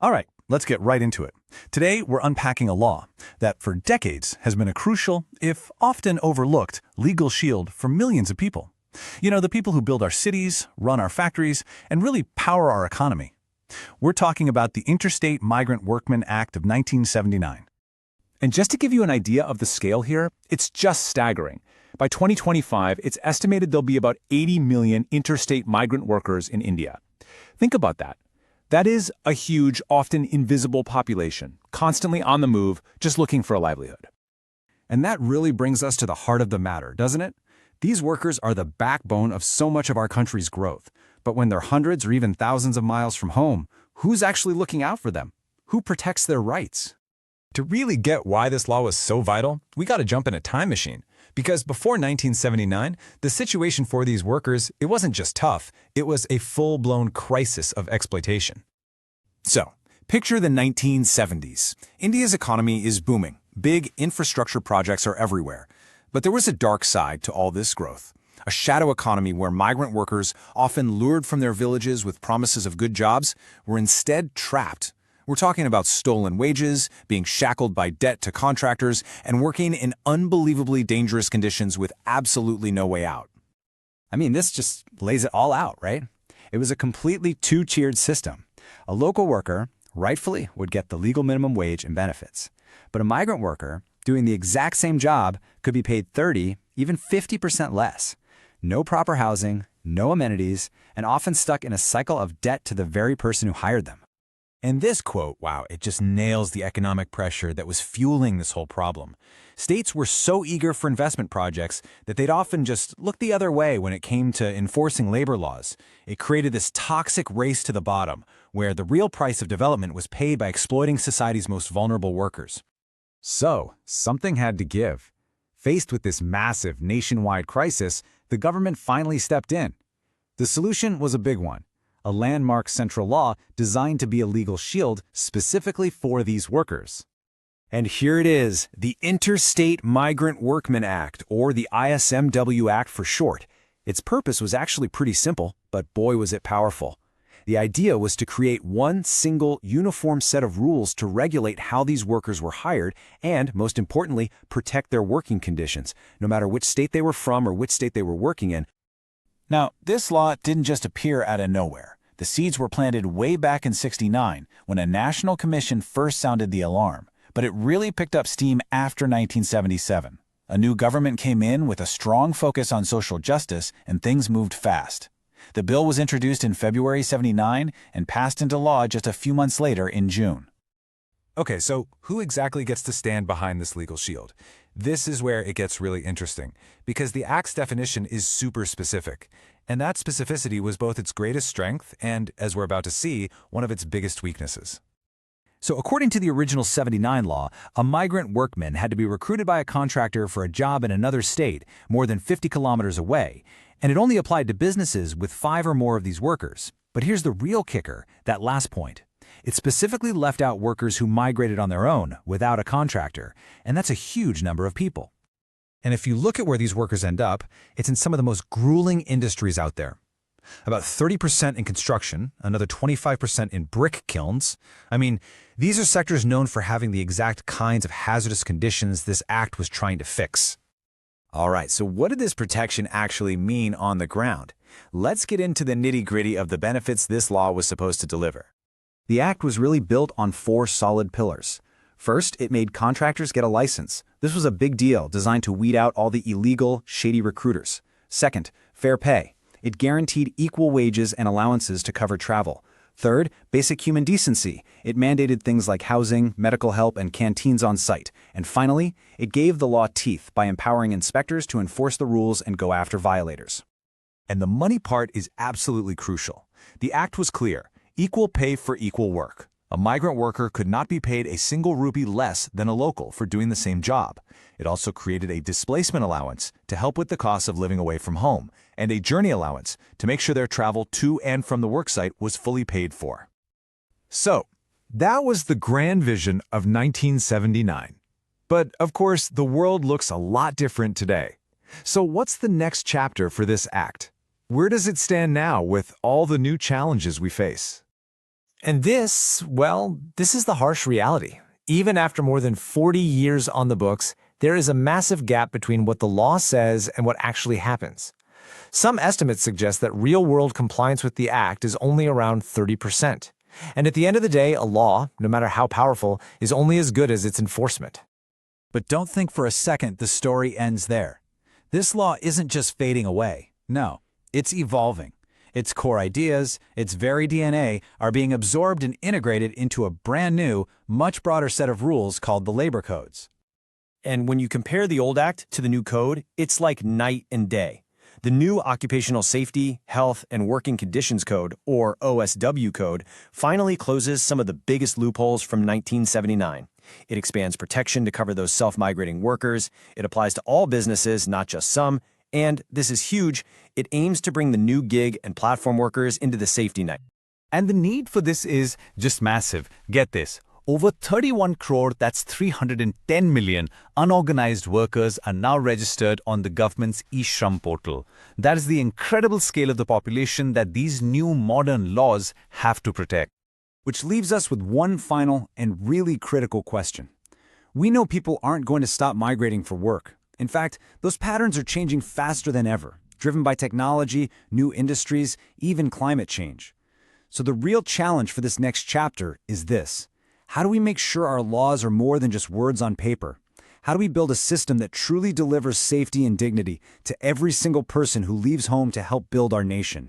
All right, let's get right into it. Today, we're unpacking a law that for decades has been a crucial, if often overlooked, legal shield for millions of people. You know, the people who build our cities, run our factories, and really power our economy. We're talking about the Interstate Migrant Workmen Act of 1979. And just to give you an idea of the scale here, it's just staggering. By 2025, it's estimated there'll be about 80 million interstate migrant workers in India. Think about that. That is a huge, often invisible population, constantly on the move, just looking for a livelihood. And that really brings us to the heart of the matter, doesn't it? These workers are the backbone of so much of our country's growth. But when they're hundreds or even thousands of miles from home, who's actually looking out for them? Who protects their rights? To really get why this law was so vital, we got to jump in a time machine. Because before 1979, the situation for these workers, it wasn't just tough, it was a full-blown crisis of exploitation. So, picture the 1970s. India's economy is booming. Big infrastructure projects are everywhere. But there was a dark side to all this growth. A shadow economy where migrant workers, often lured from their villages with promises of good jobs, were instead trapped. We're talking about stolen wages, being shackled by debt to contractors, and working in unbelievably dangerous conditions with absolutely no way out. I mean, this just lays it all out, right? It was a completely two-tiered system. A local worker, rightfully, would get the legal minimum wage and benefits. But a migrant worker, doing the exact same job, could be paid 30, even 50% less. No proper housing, no amenities, and often stuck in a cycle of debt to the very person who hired them. And this quote, wow, it just nails the economic pressure that was fueling this whole problem. States were so eager for investment projects that they'd often just look the other way when it came to enforcing labor laws. It created this toxic race to the bottom, where the real price of development was paid by exploiting society's most vulnerable workers. So, something had to give. Faced with this massive nationwide crisis, the government finally stepped in. The solution was a big one. A landmark central law designed to be a legal shield specifically for these workers. And here it is, the Interstate Migrant Workmen Act, or the ISMW Act for short. Its purpose was actually pretty simple, but boy was it powerful. The idea was to create one single, uniform set of rules to regulate how these workers were hired and, most importantly, protect their working conditions, no matter which state they were from or which state they were working in. Now, this law didn't just appear out of nowhere. The seeds were planted way back in '69 when a national commission first sounded the alarm, but it really picked up steam after 1977. A new government came in with a strong focus on social justice, and things moved fast. The bill was introduced in February '79 and passed into law just a few months later in June. Okay, so who exactly gets to stand behind this legal shield? This is where it gets really interesting, because the Act's definition is super specific, and that specificity was both its greatest strength and, as we're about to see, one of its biggest weaknesses. So according to the original '79 law, a migrant workman had to be recruited by a contractor for a job in another state more than 50 kilometers away, and it only applied to businesses with 5 or more of these workers. But here's the real kicker, that last point. It specifically left out workers who migrated on their own, without a contractor, and that's a huge number of people. And if you look at where these workers end up, it's in some of the most grueling industries out there. About 30% in construction, another 25% in brick kilns. I mean, these are sectors known for having the exact kinds of hazardous conditions this act was trying to fix. All right, so what did this protection actually mean on the ground? Let's get into the nitty-gritty of the benefits this law was supposed to deliver. The act was really built on 4 solid pillars. First, it made contractors get a license. This was a big deal designed to weed out all the illegal, shady recruiters. Second, fair pay. It guaranteed equal wages and allowances to cover travel. Third, basic human decency. It mandated things like housing, medical help, and canteens on site. And finally, it gave the law teeth by empowering inspectors to enforce the rules and go after violators. And the money part is absolutely crucial. The act was clear: equal pay for equal work. A migrant worker could not be paid a single rupee less than a local for doing the same job. It also created a displacement allowance to help with the cost of living away from home, and a journey allowance to make sure their travel to and from the worksite was fully paid for. So, that was the grand vision of 1979. But, of course, the world looks a lot different today. So what's the next chapter for this act? Where does it stand now with all the new challenges we face? And this, well, this is the harsh reality. Even after more than 40 years on the books, there is a massive gap between what the law says and what actually happens. Some estimates suggest that real-world compliance with the Act is only around 30%. And at the end of the day, a law, no matter how powerful, is only as good as its enforcement. But don't think for a second the story ends there. This law isn't just fading away. No, it's evolving. Its core ideas, its very DNA, are being absorbed and integrated into a brand new, much broader set of rules called the labor codes. And when you compare the old act to the new code, it's like night and day. The new Occupational Safety, Health, and Working Conditions Code, or OSW code, finally closes some of the biggest loopholes from 1979. It expands protection to cover those self-migrating workers. It applies to all businesses, not just some. And, this is huge, it aims to bring the new gig and platform workers into the safety net. And the need for this is just massive. Get this. Over 31 crore, that's 310 million, unorganized workers are now registered on the government's eShram portal. That is the incredible scale of the population that these new modern laws have to protect. Which leaves us with one final and really critical question. We know people aren't going to stop migrating for work. In fact, those patterns are changing faster than ever, driven by technology, new industries, even climate change. So the real challenge for this next chapter is this. How do we make sure our laws are more than just words on paper? How do we build a system that truly delivers safety and dignity to every single person who leaves home to help build our nation?